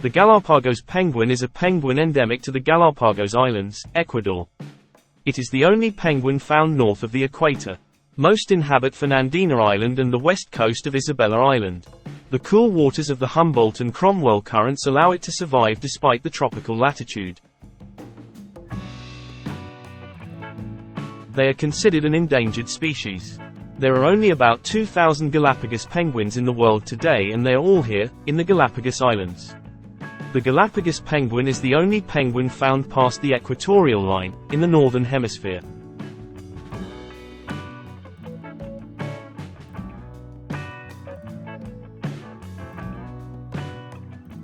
The Galápagos penguin is a penguin endemic to the Galápagos Islands, Ecuador. It is the only penguin found north of the equator. Most inhabit Fernandina Island and the west coast of Isabella Island. The cool waters of the Humboldt and Cromwell currents allow it to survive despite the tropical latitude. They are considered an endangered species. There are only about 2,000 Galápagos penguins in the world today, and they are all here, in the Galápagos Islands. The Galápagos penguin is the only penguin found past the equatorial line, in the northern hemisphere.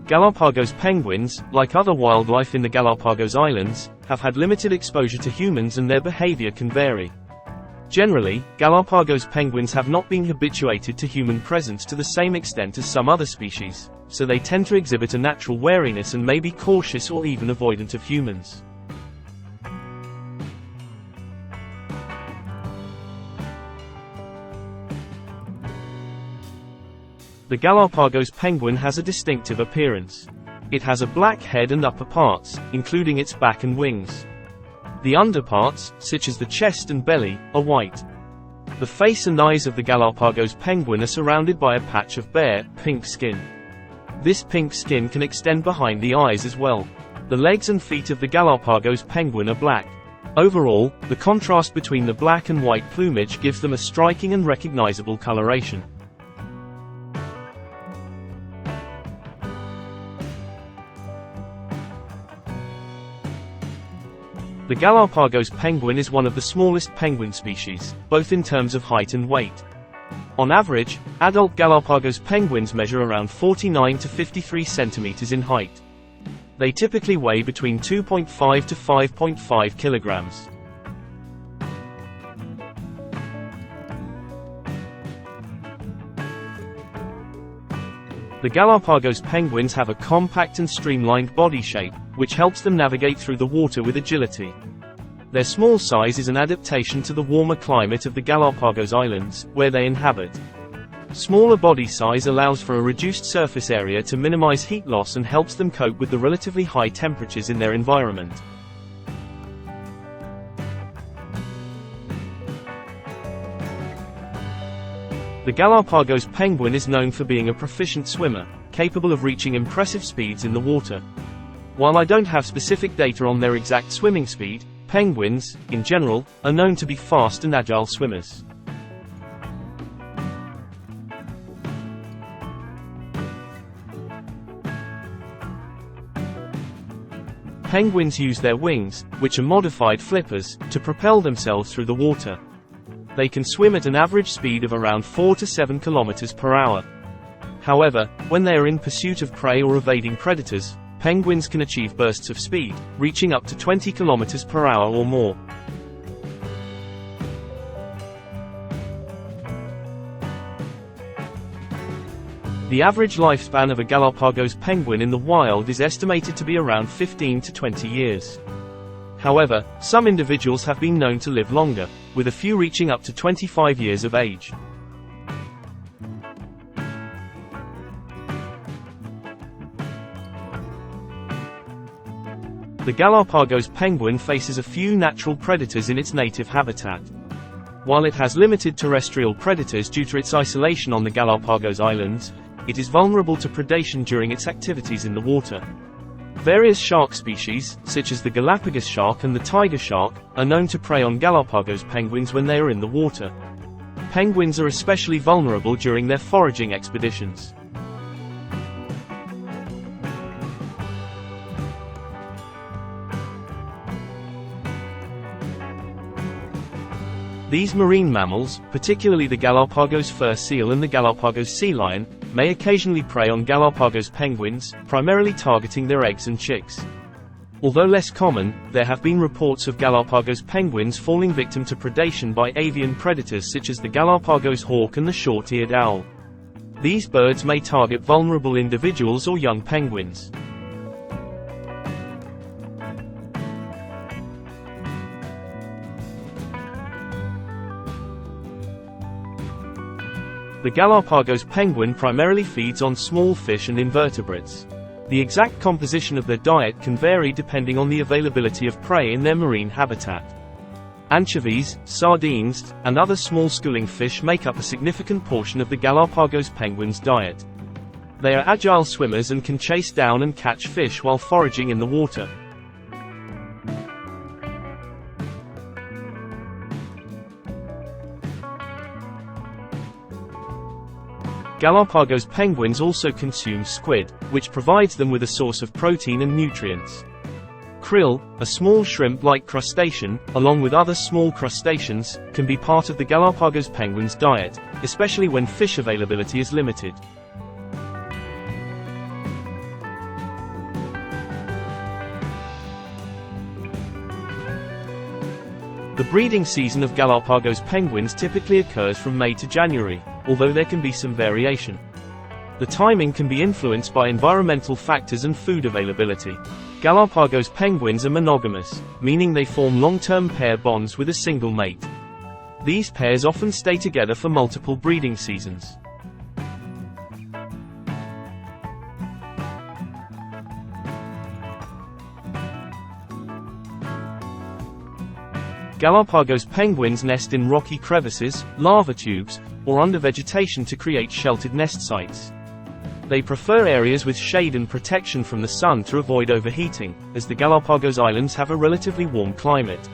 Galápagos penguins, like other wildlife in the Galápagos Islands, have had limited exposure to humans and their behavior can vary. Generally, Galápagos penguins have not been habituated to human presence to the same extent as some other species, so they tend to exhibit a natural wariness and may be cautious or even avoidant of humans. The Galápagos penguin has a distinctive appearance. It has a black head and upper parts, including its back and wings. The underparts, such as the chest and belly, are white. The face and eyes of the Galápagos penguin are surrounded by a patch of bare, pink skin. This pink skin can extend behind the eyes as well. The legs and feet of the Galápagos penguin are black. Overall, the contrast between the black and white plumage gives them a striking and recognizable coloration. The Galápagos penguin is one of the smallest penguin species, both in terms of height and weight. On average, adult Galápagos penguins measure around 49 to 53 centimeters in height. They typically weigh between 2.5 to 5.5 kilograms. The Galápagos penguins have a compact and streamlined body shape, which helps them navigate through the water with agility. Their small size is an adaptation to the warmer climate of the Galápagos Islands, where they inhabit. Smaller body size allows for a reduced surface area to minimize heat loss and helps them cope with the relatively high temperatures in their environment. The Galápagos penguin is known for being a proficient swimmer, capable of reaching impressive speeds in the water. While I don't have specific data on their exact swimming speed, penguins, in general, are known to be fast and agile swimmers. Penguins use their wings, which are modified flippers, to propel themselves through the water. They can swim at an average speed of around 4 to 7 kilometers per hour. However, when they are in pursuit of prey or evading predators, penguins can achieve bursts of speed, reaching up to 20 kilometers per hour or more. The average lifespan of a Galápagos penguin in the wild is estimated to be around 15 to 20 years. However, some individuals have been known to live longer, with a few reaching up to 25 years of age. The Galápagos penguin faces a few natural predators in its native habitat. While it has limited terrestrial predators due to its isolation on the Galápagos Islands, it is vulnerable to predation during its activities in the water. Various shark species, such as the Galápagos shark and the tiger shark, are known to prey on Galápagos penguins when they are in the water. Penguins are especially vulnerable during their foraging expeditions. These marine mammals, particularly the Galápagos fur seal and the Galápagos sea lion, may occasionally prey on Galápagos penguins, primarily targeting their eggs and chicks. Although less common, there have been reports of Galápagos penguins falling victim to predation by avian predators such as the Galápagos hawk and the short-eared owl. These birds may target vulnerable individuals or young penguins. The Galápagos penguin primarily feeds on small fish and invertebrates. The exact composition of their diet can vary depending on the availability of prey in their marine habitat. Anchovies, sardines, and other small schooling fish make up a significant portion of the Galápagos penguin's diet. They are agile swimmers and can chase down and catch fish while foraging in the water. Galápagos penguins also consume squid, which provides them with a source of protein and nutrients. Krill, a small shrimp-like crustacean, along with other small crustaceans, can be part of the Galápagos penguin's diet, especially when fish availability is limited. The breeding season of Galápagos penguins typically occurs from May to January, although there can be some variation. The timing can be influenced by environmental factors and food availability. Galápagos penguins are monogamous, meaning they form long-term pair bonds with a single mate. These pairs often stay together for multiple breeding seasons. Galápagos penguins nest in rocky crevices, lava tubes, or under vegetation to create sheltered nest sites. They prefer areas with shade and protection from the sun to avoid overheating, as the Galápagos Islands have a relatively warm climate.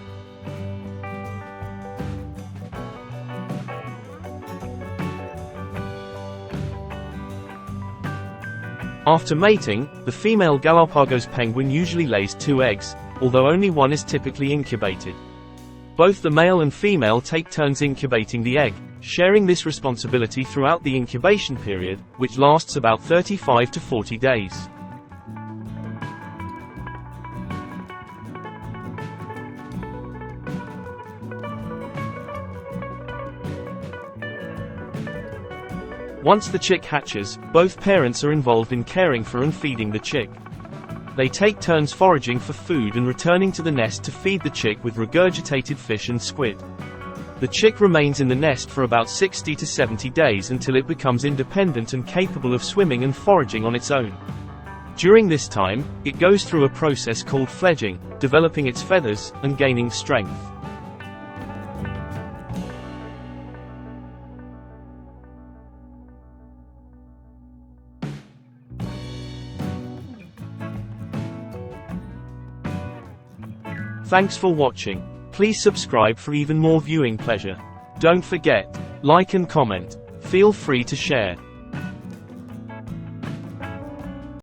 After mating, the female Galápagos penguin usually lays 2 eggs, although only one is typically incubated. Both the male and female take turns incubating the egg, sharing this responsibility throughout the incubation period, which lasts about 35 to 40 days. Once the chick hatches, both parents are involved in caring for and feeding the chick. They take turns foraging for food and returning to the nest to feed the chick with regurgitated fish and squid. The chick remains in the nest for about 60 to 70 days until it becomes independent and capable of swimming and foraging on its own. During this time, it goes through a process called fledging, developing its feathers, and gaining strength. Thanks for watching. Please subscribe for even more viewing pleasure. Don't forget, like and comment. Feel free to share.